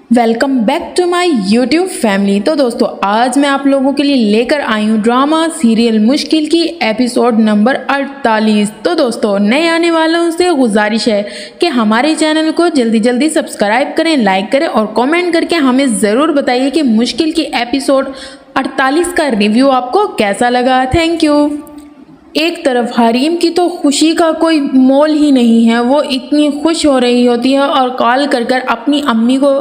Welcome back to my YouTube family. तो दोस्तों आज मैं आप लोगों के लिए लेकर आई हूँ ड्रामा सीरियल मुश्किल की एपिसोड नंबर 48। तो दोस्तों नए आने वालों से गुजारिश है कि हमारे चैनल को जल्दी जल्दी सब्सक्राइब करें, लाइक करें और कमेंट करके हमें ज़रूर बताइए कि मुश्किल की एपिसोड 48 का रिव्यू आपको कैसा लगा। Thank you. एक तरफ हरीम की तो खुशी का कोई मोल ही नहीं है। वो इतनी खुश हो रही होती है और कॉल कर कर अपनी अम्मी को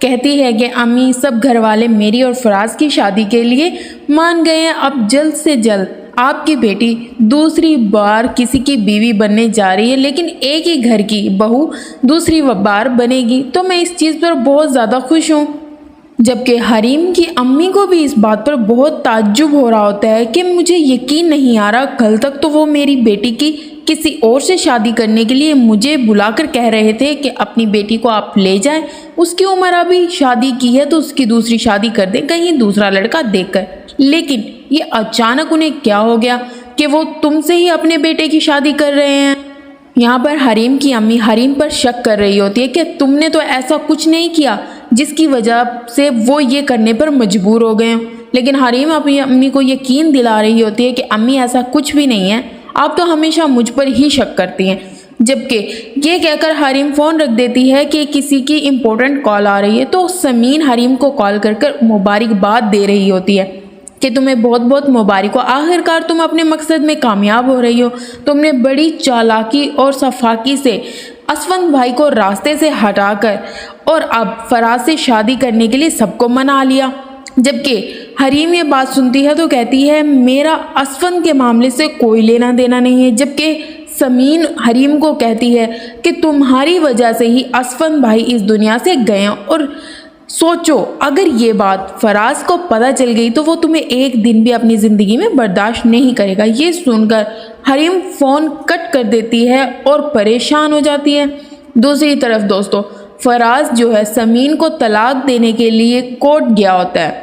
कहती है कि अम्मी सब घर वाले मेरी और फराज की शादी के लिए मान गए हैं। अब जल्द से जल्द आपकी बेटी दूसरी बार किसी की बीवी बनने जा रही है, लेकिन एक ही घर की बहू दूसरी बार बनेगी। तो मैं इस चीज़ पर बहुत ज़्यादा खुश हूँ। जबकि हरीम की अम्मी को भी इस बात पर बहुत ताज्जुब हो रहा होता है कि मुझे यकीन नहीं आ रहा, कल तक तो वो मेरी बेटी की किसी और से शादी करने के लिए मुझे बुलाकर कह रहे थे कि अपनी बेटी को आप ले जाएं, उसकी उम्र अभी शादी की है तो उसकी दूसरी शादी कर दें कहीं दूसरा लड़का देखकर। लेकिन ये अचानक उन्हें क्या हो गया कि वो तुमसे ही अपने बेटे की शादी कर रहे हैं। यहाँ पर हरीम की अम्मी हरीम पर शक कर रही होती है कि तुमने तो ऐसा कुछ नहीं किया जिसकी वजह से वो ये करने पर मजबूर हो गए। लेकिन हरीम अपनी अम्मी को यकीन दिला रही होती है कि अम्मी ऐसा कुछ भी नहीं है, आप तो हमेशा मुझ पर ही शक करती हैं। जबकि ये कहकर हरीम फ़ोन रख देती है कि किसी की इम्पोर्टेंट कॉल आ रही है। तो समीन हरीम को कॉल कर कर मुबारकबाद दे रही होती है कि तुम्हें बहुत बहुत मुबारक हो, आखिरकार तुम अपने मकसद में कामयाब हो रही हो। तुमने बड़ी चालाकी और सफाकी से असफंद भाई को रास्ते से हटाकर और अब फराज से शादी करने के लिए सबको मना लिया। जबकि हरीम ये बात सुनती है तो कहती है मेरा असफंद के मामले से कोई लेना देना नहीं है। जबकि समीन हरीम को कहती है कि तुम्हारी वजह से ही असफंद भाई इस दुनिया से गए और सोचो अगर ये बात फराज को पता चल गई तो वो तुम्हें एक दिन भी अपनी ज़िंदगी में बर्दाश्त नहीं करेगा। ये सुनकर हरीम फ़ोन कट कर देती है और परेशान हो जाती है। दूसरी तरफ दोस्तों फराज जो है समीन को तलाक देने के लिए कोर्ट गया होता है।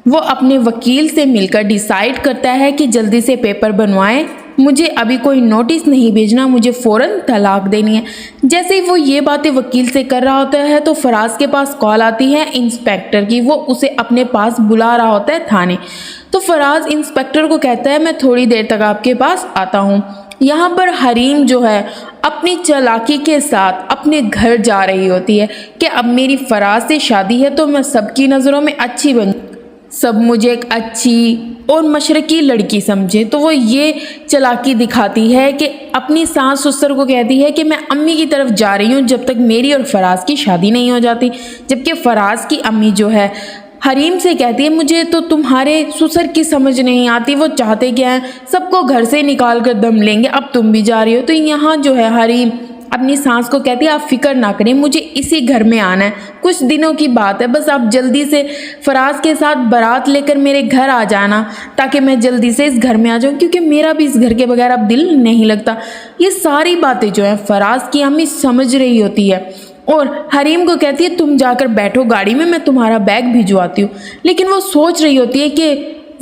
वो अपने वकील से मिलकर डिसाइड करता है कि जल्दी से पेपर बनवाएं, मुझे अभी कोई नोटिस नहीं भेजना, मुझे फ़ौरन तलाक देनी है। जैसे ही वो ये बातें वकील से कर रहा होता है तो फराज के पास कॉल आती है इंस्पेक्टर की। वो उसे अपने पास बुला रहा होता है थाने। तो फराज इंस्पेक्टर को कहता है मैं थोड़ी देर तक आपके पास आता हूँ। यहाँ पर हरीम जो है अपनी चालाकी के साथ अपने घर जा रही होती है कि अब मेरी फराज से शादी है तो मैं सबकी नज़रों में अच्छी बन, सब मुझे एक अच्छी और मशरकी लड़की समझे। तो वो ये चालाकी दिखाती है कि अपनी सास ससुर को कहती है कि मैं अम्मी की तरफ जा रही हूँ जब तक मेरी और फराज की शादी नहीं हो जाती। जबकि फराज की अम्मी जो है हरीम से कहती है मुझे तो तुम्हारे ससुर की समझ नहीं आती, वो चाहते क्या हैं, सबको घर से निकाल कर दम लेंगे, अब तुम भी जा रही हो। तो यहाँ जो है हरीम अपनी सास को कहती है आप फिक्र ना करें, मुझे इसी घर में आना है, कुछ दिनों की बात है, बस आप जल्दी से फराज के साथ बारात लेकर मेरे घर आ जाना ताकि मैं जल्दी से इस घर में आ जाऊं, क्योंकि मेरा भी इस घर के बगैर अब दिल नहीं लगता। ये सारी बातें जो है फराज की अम्मी समझ रही होती है और हरीम को कहती है तुम जाकर बैठो गाड़ी में, मैं तुम्हारा बैग भिजवाती हूँ। लेकिन वो सोच रही होती है कि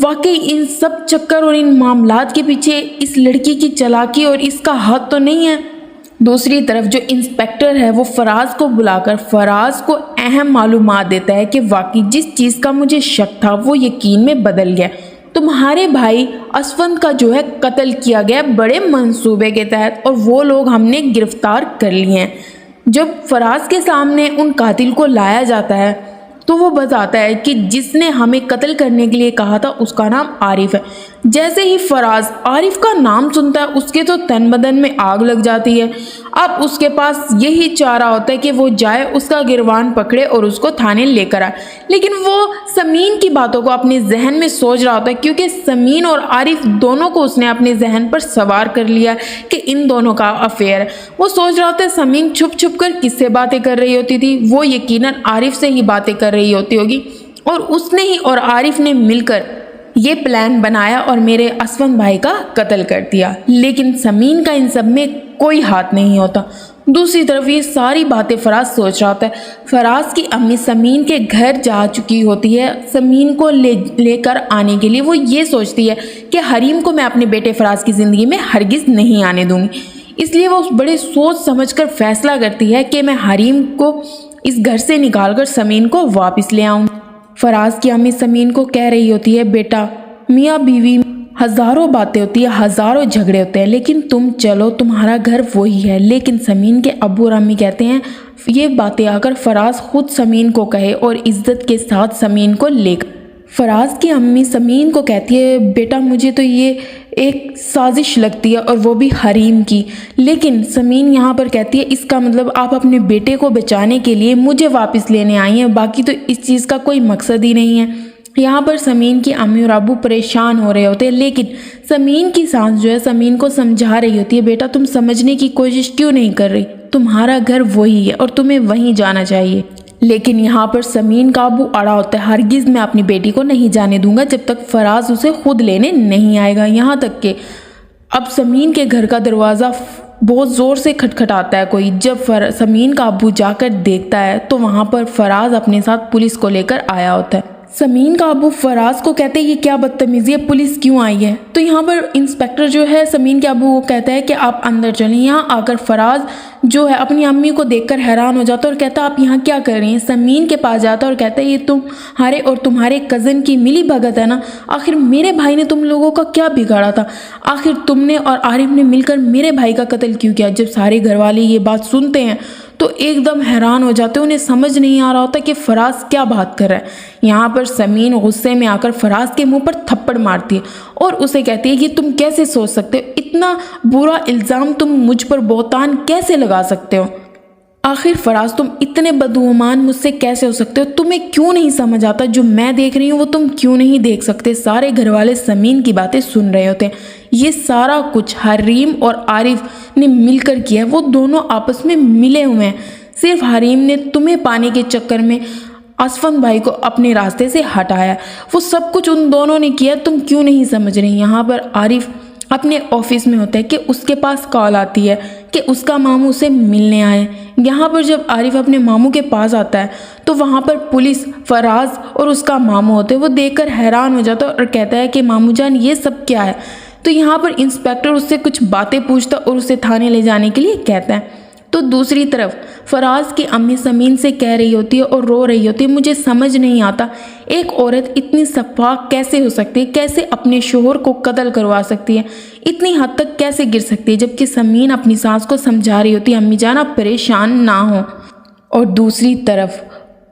वाकई इन सब चक्कर और इन मामलात के पीछे इस लड़की की चालाकी और इसका हाथ तो नहीं है। दूसरी तरफ जो इंस्पेक्टर है वो फराज को बुलाकर फराज को अहम मालूमात देता है कि वाकई जिस चीज़ का मुझे शक था वो यकीन में बदल गया। तुम्हारे भाई असफंद का जो है कत्ल किया गया बड़े मंसूबे के तहत और वो लोग हमने गिरफ्तार कर लिए हैं। जब फराज के सामने उन कातिल को लाया जाता है तो वो बताता है कि जिसने हमें कत्ल करने के लिए कहा था उसका नाम आरिफ है। जैसे ही फराज आरिफ का नाम सुनता है उसके तो तन बदन में आग लग जाती है। अब उसके पास यही चारा होता है कि वो जाए उसका गिरवान पकड़े और उसको थाने लेकर आए। लेकिन वो समीन की बातों को अपने जहन में सोच रहा होता है, क्योंकि समीन और आरिफ दोनों को उसने अपने जहन पर सवार कर लिया कि इन दोनों का अफेयर है। वो सोच रहा होता है समीन छुप छुप कर किससे बातें कर रही होती थी, वो यकीनन आरिफ से ही बातें कर रही होती होगी और उसने ही और आरिफ ने मिलकर ये प्लान बनाया और मेरे असफंद भाई का कत्ल कर दिया। लेकिन समीन का इन सब में कोई हाथ नहीं होता। दूसरी तरफ ये सारी बातें फराज सोच रहा होता है। फराज की अम्मी समीन के घर जा चुकी होती है समीन को लेकर आने के लिए। वो ये सोचती है कि हरीम को मैं अपने बेटे फराज की ज़िंदगी में हरगिज़ नहीं आने दूंगी। इसलिए वो बड़े सोच समझकर फैसला करती है कि मैं हरीम को इस घर से निकाल कर समीन को वापस ले आऊं। फराज की अम्मी समीन को कह रही होती है, बेटा मियाँ बीवी हजारों बातें होती है, हजारों झगड़े होते हैं, लेकिन तुम चलो, तुम्हारा घर वही है। लेकिन समीन के अब्बू और अम्मी कहते हैं ये बातें आकर फराज खुद समीन को कहे और इज्जत के साथ समीन को लेकर। फराज की अम्मी समीन को कहती है, बेटा मुझे तो ये एक साजिश लगती है और वो भी हरीम की। लेकिन समीन यहाँ पर कहती है इसका मतलब आप अपने बेटे को बचाने के लिए मुझे वापस लेने आई हैं, बाकी तो इस चीज़ का कोई मकसद ही नहीं है। यहाँ पर समीन की अम्मी और अब्बू परेशान हो रहे होते हैं, लेकिन समीन की सास जो है समीन को समझा रही होती है, बेटा तुम समझने की कोशिश क्यों नहीं कर रही, तुम्हारा घर वही है और तुम्हें वहीं जाना चाहिए। लेकिन यहाँ पर समीन का अब्बू अड़ा होता है, हरगिज़ मैं अपनी बेटी को नहीं जाने दूंगा जब तक फराज उसे खुद लेने नहीं आएगा। यहाँ तक कि अब समीन के घर का दरवाज़ा बहुत ज़ोर से खटखटाता है कोई। जब समीन का अब्बू जाकर देखता है तो वहाँ पर फराज अपने साथ पुलिस को लेकर आया होता है। समीन का अब्बू फराज को कहते हैं ये क्या बदतमीज़ी है, पुलिस क्यों आई है। तो यहाँ पर इंस्पेक्टर जो है समीन के अब्बू को कहता है कि आप अंदर चलें। यहाँ आकर फराज जो है अपनी अम्मी को देखकर हैरान हो जाता है और कहता है आप यहाँ क्या कर रही हैं। समीन के पास जाता है और कहता है ये तुम्हारे और तुम्हारे कज़न की मिली भगत है ना, आखिर मेरे भाई ने तुम लोगों का क्या बिगाड़ा था, आखिर तुमने और आरिफ ने मिलकर मेरे भाई का कत्ल क्यों किया। जब सारे घर वाले ये बात सुनते हैं तो एकदम हैरान हो जाते हैं, उन्हें समझ नहीं आ रहा होता कि फराज क्या बात कर रहा है। यहाँ पर समीन गुस्से में आकर फराज के मुंह पर थप्पड़ मारती है और उसे कहती है कि तुम कैसे सोच सकते हो, इतना बुरा इल्ज़ाम तुम मुझ पर बोहतान कैसे लगा सकते हो। आखिर फराज तुम इतने बदगुमान मुझसे कैसे हो सकते हो, तुम्हें क्यों नहीं समझ आता जो मैं देख रही हूँ वो तुम क्यों नहीं देख सकते। सारे घर वाले समीन की बातें सुन रहे होते हैं। ये सारा कुछ हरीम और आरिफ ने मिलकर किया है, वो दोनों आपस में मिले हुए हैं। सिर्फ हरीम ने तुम्हें पाने के चक्कर में असफन भाई को अपने रास्ते से हटाया, वो सब कुछ उन दोनों ने किया, तुम क्यों नहीं समझ रही। यहाँ पर आरिफ अपने ऑफिस में होता है कि उसके पास कॉल आती है कि उसका मामू उसे मिलने आए। यहाँ पर जब आरिफ अपने मामू के पास आता है तो वहाँ पर पुलिस, फराज और उसका मामू होते हैं। वो देखकर हैरान हो जाता है और कहता है कि मामू जान ये सब क्या है। तो यहाँ पर इंस्पेक्टर उससे कुछ बातें पूछता और उसे थाने ले जाने के लिए कहता है। तो दूसरी तरफ फराज की अम्मी समीन से कह रही होती है और रो रही होती है, मुझे समझ नहीं आता एक औरत इतनी सफाक कैसे हो सकती है, कैसे अपने शोहर को कत्ल करवा सकती है, इतनी हद तक कैसे गिर सकती है। जबकि समीन अपनी सास को समझा रही होती है, अम्मी जान आप परेशान ना हो। और दूसरी तरफ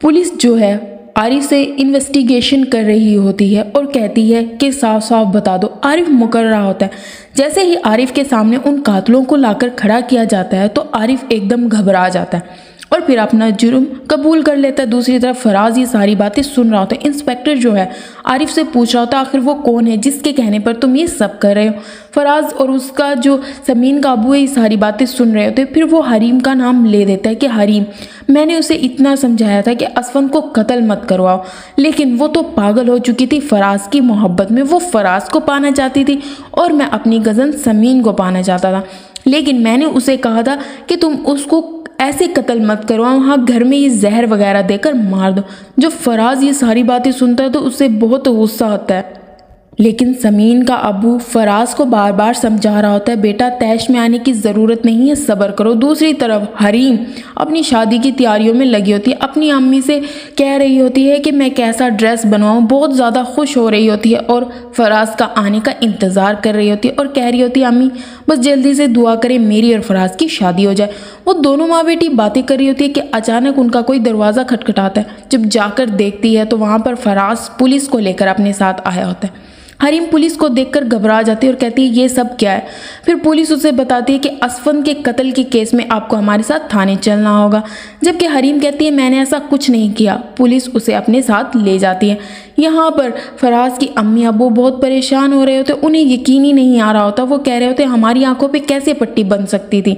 पुलिस जो है आरिफ से इन्वेस्टिगेशन कर रही होती है और कहती है कि साफ साफ बता दो। आरिफ मुकर रहा होता है। जैसे ही आरिफ के सामने उन कातलों को लाकर खड़ा किया जाता है तो आरिफ एकदम घबरा जाता है और फिर अपना जुर्म कबूल कर लेता है। दूसरी तरफ फराज ये सारी बातें सुन रहा होता है। इंस्पेक्टर जो है आरिफ से पूछ रहा होता है आखिर वो कौन है जिसके कहने पर तुम ये सब कर रहे हो। फराज और उसका जो समीन का अबू है ये सारी बातें सुन रहे होते हैं। फिर वो हरीम का नाम ले देता है कि हरीम, मैंने उसे इतना समझाया था कि असफन को कत्ल मत करवाओ, लेकिन वो तो पागल हो चुकी थी फराज की मोहब्बत में। वो फराज को पाना चाहती थी और मैं अपनी कज़न समीन को पाना चाहता था, लेकिन मैंने उसे कहा था कि तुम उसको ऐसे कत्ल मत करवाओ, वहाँ घर में ये जहर वगैरह देकर मार दो। जब फराज ये सारी बातें सुनता है तो उसे बहुत गुस्सा आता है, लेकिन समीन का अबू फराज को बार बार समझा रहा होता है, बेटा तैश में आने की ज़रूरत नहीं है, सब्र करो। दूसरी तरफ हरीम अपनी शादी की तैयारियों में लगी होती है, अपनी अम्मी से कह रही होती है कि मैं कैसा ड्रेस बनवाऊँ, बहुत ज़्यादा खुश हो रही होती है और फराज का आने का इंतज़ार कर रही होती है और कह रही होती है अम्मी बस जल्दी से दुआ करें मेरी और फराज की शादी हो जाए। वो दोनों माँ बेटी बातें कर रही होती है कि अचानक उनका कोई दरवाज़ा खटखटाता है। जब जाकर देखती है तो वहाँ पर फराज पुलिस को लेकर अपने साथ आया होता है। हरीम पुलिस को देखकर घबरा जाती है और कहती है ये सब क्या है। फिर पुलिस उसे बताती है कि असफन के कत्ल के केस में आपको हमारे साथ थाने चलना होगा, जबकि हरीम कहती है मैंने ऐसा कुछ नहीं किया। पुलिस उसे अपने साथ ले जाती है। यहाँ पर फराज की अम्मी अब्बू बहुत परेशान हो रहे होते, उन्हें यकीन ही नहीं आ रहा होता। वो कह रहे होते हमारी आंखों पे कैसे पट्टी बन सकती थी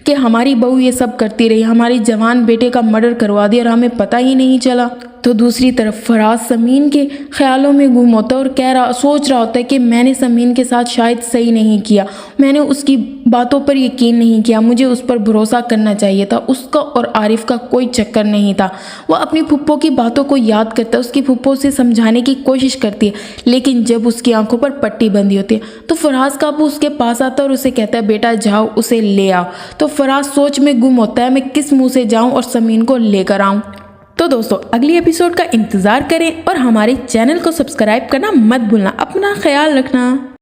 कि हमारी बहू ये सब करती रही, हमारे जवान बेटे का मर्डर करवा दिया और हमें पता ही नहीं चला। تو دوسری طرف فراز سمین کے خیالوں میں گم ہوتا ہے اور سوچ رہا ہوتا ہے کہ میں نے سمین کے ساتھ شاید صحیح نہیں کیا، میں نے اس کی باتوں پر یقین نہیں کیا، مجھے اس پر بھروسہ کرنا چاہیے تھا۔ اس کا اور عارف کا کوئی چکر نہیں تھا۔ وہ اپنی پھپھو کی باتوں کو یاد کرتا ہے، اس کی پھپھو سے سمجھانے کی کوشش کرتی ہے، لیکن جب اس کی آنکھوں پر پٹی بندھی ہوتی ہے تو فراز کا ابو اس کے پاس آتا ہے اور اسے کہتا ہے بیٹا جاؤ اسے لے آؤ۔ تو فراز سوچ میں گم ہوتا ہے میں کس منہ سے جاؤں اور سمین کو لے کر آؤں۔ تو دوستو اگلی ایپیسوڈ کا انتظار کریں اور ہمارے چینل کو سبسکرائب کرنا مت بھولنا۔ اپنا خیال رکھنا۔